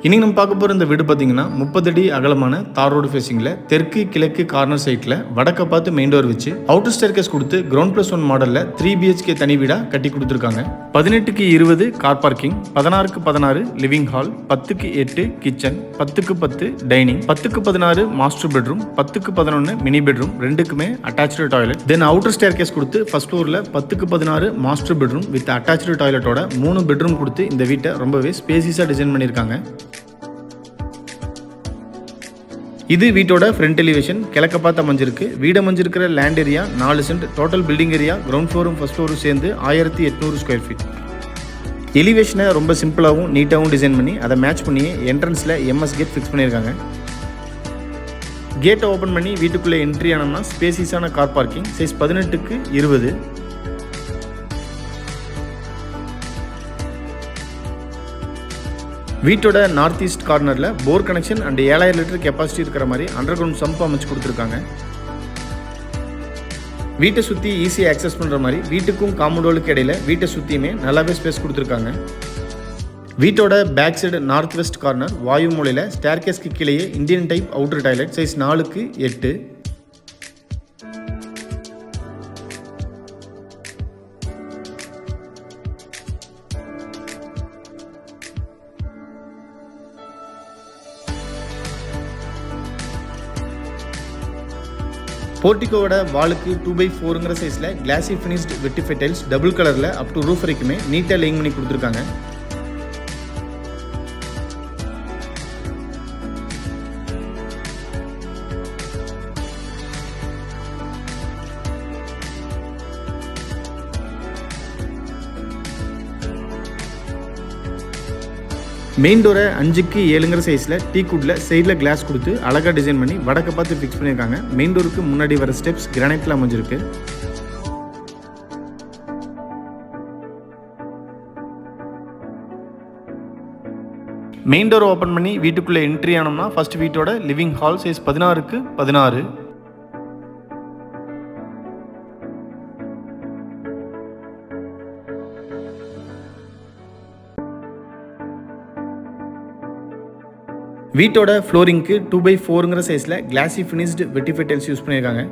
இன்னைக்கு நம்ம பார்க்க போகிற இந்த வீடு பார்த்தீங்கன்னா 30 அடி அகலமான தார் ரோடு ஃபேசிங்கில் தெற்கு கிழக்கு கார்னர் சைட்டில் வடக்க பார்த்து மெயின் டோர் வச்சு அவுட்டர் ஸ்டேர்கேஸ் கொடுத்து கிரவுண்ட்+1 மாடலில் 3 BHK தனி வீடாக கட்டி கொடுத்துருக்காங்க. 18க்கு 20 கார் பார்க்கிங், 16க்கு 16 லிவிங் ஹால், 10க்கு 8 கிச்சன், 10க்கு 10 டைனிங், 10க்கு 16 மாஸ்டர் பெட்ரூம், 10க்கு 11 மினி பெட்ரூம், ரெண்டுக்குமே attach toilet. Then outer staircase கொடுத்து ஃபர்ஸ்ட் ஃப்ளோரில் 10க்கு 16 மாஸ்டர் பெட்ரூம் வித் அட்டாச்சு டாய்லெட்டோட 3 பெட்ரூம் கொடுத்து இந்த வீட்டை ரொம்பவே ஸ்பேசியஸாக டிசைன் பண்ணியிருக்காங்க. இது வீட்டோட ஃப்ரண்ட் எலிவேஷன். கிழக்க பார்த்து அமைஞ்சிருக்கு. வீடு அமைஞ்சிருக்கிற land area 4 cent. Total building area ground ஃப்ளோரும் ஃபர்ஸ்ட் ஃப்ளோரும் சேர்ந்து 1800 ஸ்கொயர் ஃபீட். எலிவேஷனை ரொம்ப சிம்பிளாகவும் நீட்டாகவும் டிசைன் பண்ணி அதை மேட்ச் பண்ணி என்ட்ரன்ஸில் எம்எஸ் கேட் ஃபிக்ஸ் பண்ணியிருக்காங்க. கேட்டை ஓப்பன் பண்ணி வீட்டுக்குள்ளே என்ட்ரி ஆனோம்னா ஸ்பேசியஸான கார் பார்க்கிங், சைஸ் 18க்கு 20. வீட்டோட நார்த் ஈஸ்ட் கார்னரில் bore connection and 7000 litre capacity இருக்கிற மாதிரி அண்டர் கிரவுண்ட் சம்ப் அமைச்சு கொடுத்துருக்காங்க. வீட்டை சுற்றி ஈஸியாக ஆக்சஸ் பண்ணுற மாதிரி வீட்டுக்கும் காம்பவுண்டுக்கு இடையில வீட்டை சுற்றியுமே நல்லாவே ஸ்பேஸ் கொடுத்துருக்காங்க. வீட்டோட back side north west corner வாயு மூலையில் ஸ்டேர்கேஸ்க்கு கீழேயே Indian type outer toilet, size 4க்கு 8. போர்ட்டிகோவோட வாலுக்கு 2x4ங்கிற சைஸில் classy finished vitrified tiles double கலரில் அப் டு ரூஃப் வரைக்குமே நீட்டாக லேயிங் பண்ணி கொடுத்துருக்காங்க. மெயின் டோரை 5க்கு 7ங்கிற சைஸில் டீக்குட்ல சைடில் கிளாஸ் கொடுத்து அழகாக டிசைன் பண்ணி வடக்க பார்த்து ஃபிக்ஸ் பண்ணியிருக்காங்க. மெயின் டோருக்கு முன்னாடி வர ஸ்டெப்ஸ் கிரானைட்டில் அமைஞ்சிருக்கு. மெயின் டோரை ஓப்பன் பண்ணி வீட்டுக்குள்ளே என்ட்ரி ஆனோம்னா ஃபர்ஸ்ட் வீட்டோட லிவிங் ஹால், சைஸ் 16க்கு 16. வீட்டோட ஃப்ளோரிங்க்கு 2x4ங்கிற சைஸில் கிளாசி ஃபினிஷ்டு வெட்டிஃபை டைல்ஸ் யூஸ் பண்ணியிருக்காங்க.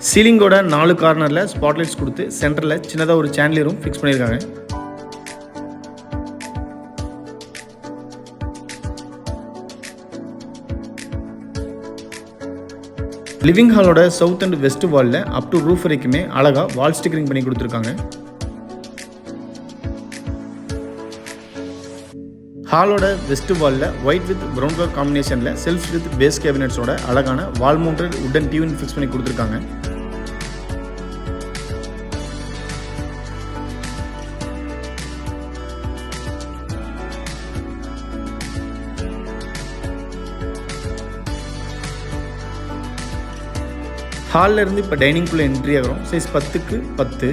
சீலிங்கோட 4 கார்னரில் ஸ்பாட்லைட்ஸ் கொடுத்து சென்டரில் சின்னதாக ஒரு சாண்டிலியரும் ஃபிக்ஸ் பண்ணியிருக்காங்க. லிவிங் ஹாலோட சவுத் அண்ட் வெஸ்ட் வாலில் அப் டு ரூஃப் வரைக்குமே அழகாக வால் ஸ்டிக்கரிங் பண்ணி கொடுத்துருக்காங்க. ஹாலோட வெஸ்ட் வாலில் ஒயிட் வித் ப்ரௌன் கலர் காம்பினேஷனில் செல்ஃப் வித் பேஸ் கேபினட்ஸோட அழகான வால் மவுண்டட் உட்டன் டியூன் ஃபிக்ஸ் பண்ணி கொடுத்துருக்காங்க. ஹாலில் இருந்து இப்போ டைனிங்குள்ளே என்ட்ரி ஆகிறோம். சைஸ் 10க்கு 10.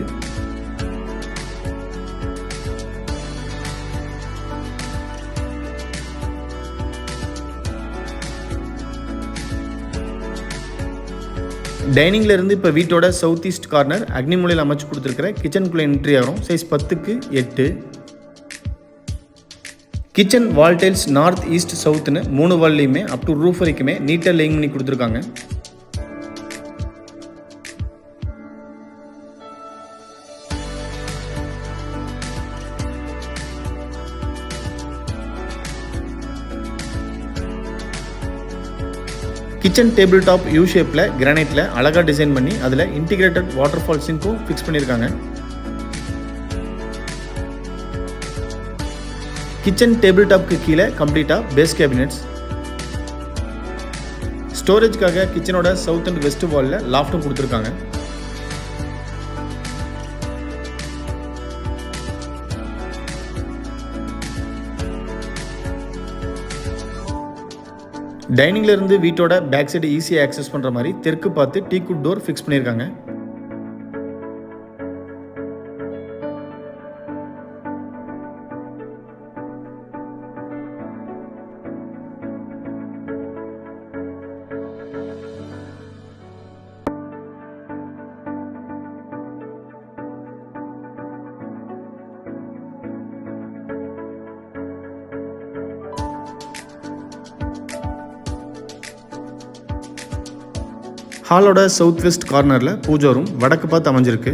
டைனிங்ல இருந்து இப்போ வீட்டோட சவுத் ஈஸ்ட் கார்னர் அக்னி மூலையில் அமைச்சு கொடுத்துருக்கிற கிச்சனுக்குள்ளே என்ட்ரி ஆகிறோம். சைஸ் 10க்கு 8. Kitchen wall tiles north east சவுத்துன்னு 3 வால்லையுமே அப் டு ரூஃப் வரைக்குமே நீட்டாக லேயிங் பண்ணி கொடுத்துருக்காங்க. கிச்சன் டேபிள் டாப் யூ ஷேப்பில் கிரானைட்டில் அழகாக டிசைன் பண்ணி அதில் இன்டிகிரேட்டட் வாட்டர் ஃபால் சிங்க்கும் ஃபிக்ஸ் பண்ணியிருக்காங்க. கிச்சன் டேபிள் டாப்க்கு கீழே கம்ப்ளீட்டாக பேஸ் கேபினட்ஸ். ஸ்டோரேஜ்க்காக கிச்சனோட சவுத் அண்ட் வெஸ்ட் வாலில் லாஃப்ட்டும் கொடுத்துருக்காங்க. டைனிங்ல இருந்து வீட்டோட பேக் சைடு ஈஸியாக ஆக்சஸ் பண்ணுற மாதிரி தெற்கு பார்த்து டீக்குட் டோர் ஃபிக்ஸ் பண்ணியிருக்காங்க. ஹாலோட சவுத் வெஸ்ட் கார்னரில் பூஜா ரூம் வடக்கு பார்த்து அமைஞ்சிருக்கு.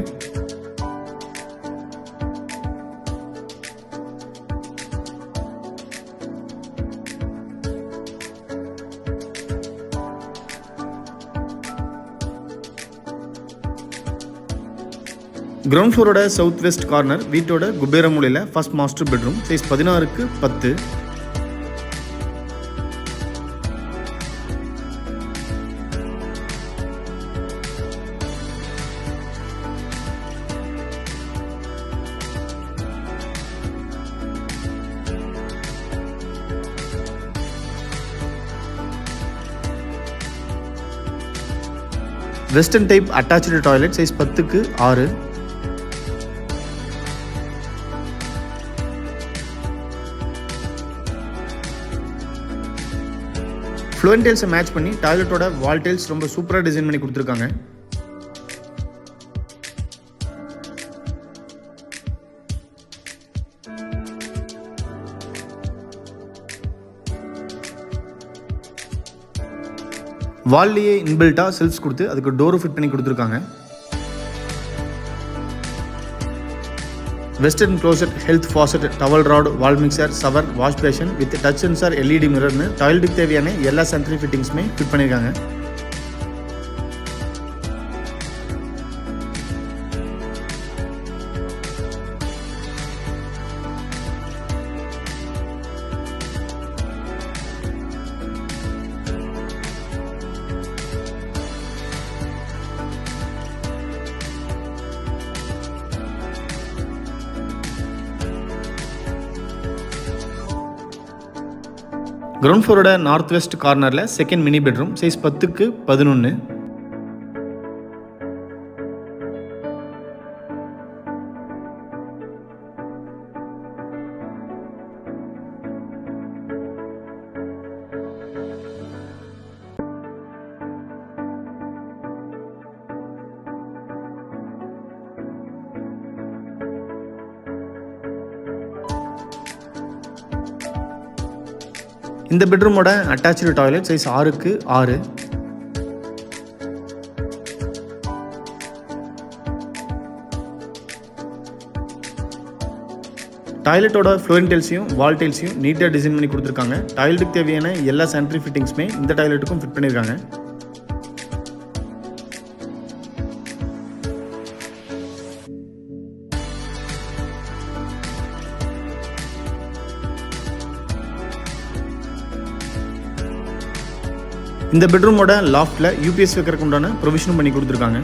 கிரவுண்ட் ஃப்ளோரோட சவுத் வெஸ்ட் கார்னர் வீட்டோட குபேர மூலையில் ஃபர்ஸ்ட் மாஸ்டர் பெட்ரூம், சைஸ் 16க்கு 10. Western type attach toilet, size 10க்கு 6. ஃப்ளோரிங் டைல்ஸை மேட்ச் பண்ணி டாய்லெட்டோட வால் டைல்ஸ் ரொம்ப சூப்பராக டிசைன் பண்ணி கொடுத்துருக்காங்க. வால்லையே இன்பில்ட்டாக செல்ஃப்ஸ் கொடுத்து அதுக்கு டோரும் ஃபிட் பண்ணி கொடுத்துருக்காங்க. Western closet, health faucet, towel rod, wall mixer, shower, wash basin with touch sensor, LED மிரர்னு டாய்லெட்டுக்கு தேவையான எல்லா சானிட்டரி ஃபிட்டிங்ஸுமே ஃபிட் பண்ணியிருக்காங்க. கிரவுண்ட் ஃப்ளோரோட நார்த் வெஸ்ட் கார்னரில் செகண்ட் மினி பெட்ரூம், சைஸ் 10க்கு 11. இந்த பெட்ரூமோட அட்டாச்சு டாய்லெட், சைஸ் 6க்கு 6. டாய்லெட்டோட ஃப்ளோரிங் டைல்ஸையும் வால் டைல்ஸையும் நீட்டாக டிசைன் பண்ணி கொடுத்துருக்காங்க. டாய்லெட்டுக்கு தேவையான எல்லா சானிட்டரி ஃபிட்டிங்ஸுமே இந்த டாய்லெட்டுக்கும் ஃபிட் பண்ணியிருக்காங்க. இந்த பெட்ரூமோட லாஃப்ட்ல யூபிஎஸ் வைக்கிறதுக்கு உண்டான ப்ரொவிஷனும் பண்ணி கொடுத்துருக்காங்க.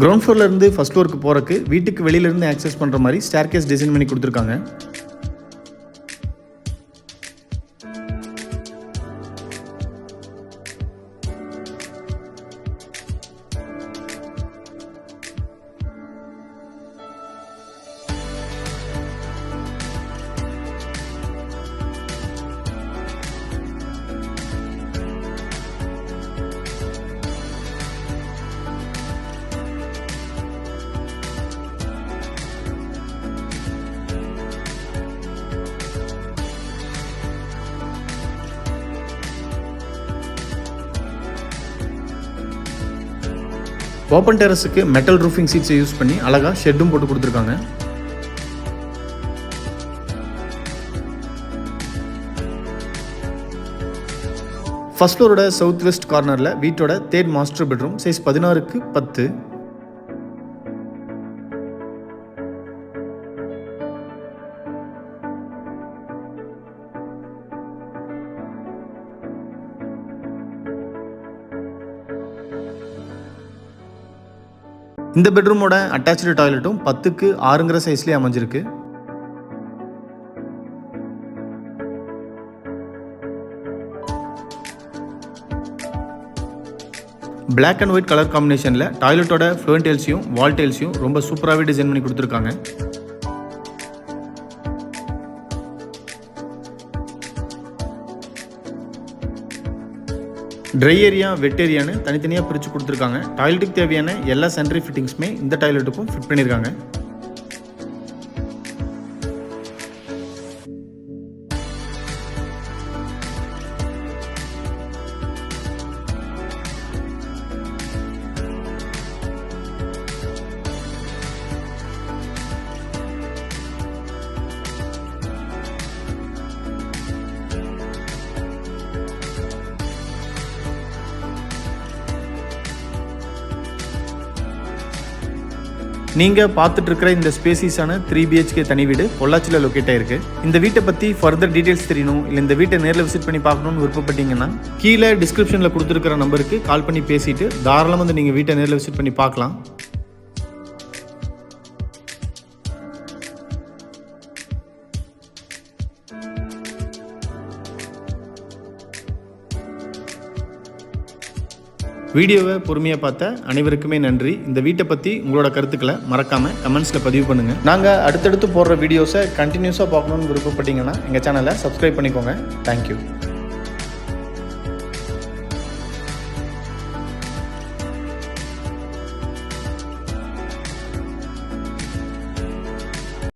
கிரவுண்ட் ஃப்ளோர்லேருந்து ஃபர்ஸ்ட் ஃப்ளோருக்கு போகிறக்கு வீட்டுக்கு வெளியிலேருந்து ஆக்சஸ் பண்ணுற மாதிரி ஸ்டேர்கேஸ் டிசைன் பண்ணி கொடுத்துருக்காங்க. ஓப்பன் டெரஸுக்கு மெட்டல் ரூஃபிங் சீட்ஸை யூஸ் பண்ணி அழகாக ஷெட்டும் போட்டு கொடுத்துருக்காங்க. ஃபர்ஸ்ட் ஃப்ளோரோட சவுத் வெஸ்ட் கார்னரில் வீட்டோட தேர்ட் மாஸ்டர் பெட்ரூம், சைஸ் 16க்கு 10. இந்த பெட்ரூமோட அட்டாச்சு டாய்லெட்டும் 10க்கு 6ங்கிற சைஸ்லேயே அமைஞ்சிருக்கு. பிளாக் அண்ட் ஒயிட் கலர் காம்பினேஷனில் டாய்லெட்டோட ஃப்ளோரிங் டைல்ஸையும் வால் டைல்ஸையும் ரொம்ப சூப்பராகவே டிசைன் பண்ணி கொடுத்துருக்காங்க. ட்ரை ஏரியா வெட் ஏரியான்னு தனித்தனியாக பிரித்து கொடுத்துருக்காங்க. டாய்லெட்டுக்கு தேவையான எல்லா சானிட்டரி ஃபிட்டிங்ஸுமே இந்த டாய்லெட்டுக்கும் ஃபிட் பண்ணியிருக்காங்க. நீங்கள் பார்த்துட்டு இருக்கிற இந்த ஸ்பேசிஸான 3 BHK தனி வீடு பொள்ளாச்சியில் லொக்கேட் ஆயிருக்கு. இந்த வீட்டை பற்றி ஃபர்தர் டீட்டெயில்ஸ் தெரியணும், இல்லை இந்த வீட்டை நேரில் விசிட் பண்ணி பார்க்கணும்னு விருப்பப்பட்டீங்கன்னா கீழே டிஸ்கிரிப்ஷனில் கொடுத்துருக்கிற நம்பருக்கு கால் பண்ணி பேசிட்டு தாராளமாக வந்து நீங்கள் வீட்டை நேரில் விசிட் பண்ணி பார்க்கலாம். வீடியோவை பொறுமையாக பார்த்த அனைவருக்குமே நன்றி. இந்த வீட்டை பற்றி உங்களோட கருத்துக்களை மறக்காமல் கமெண்ட்ஸில் பதிவு பண்ணுங்கள். நாங்கள் அடுத்தடுத்து போடுற வீடியோஸை கண்டினியூஸாக பார்க்கணுன்னு விருப்பப்பட்டீங்கன்னா எங்கள் சேனலை சப்ஸ்கிரைப் பண்ணிக்கோங்க. தேங்க்யூ.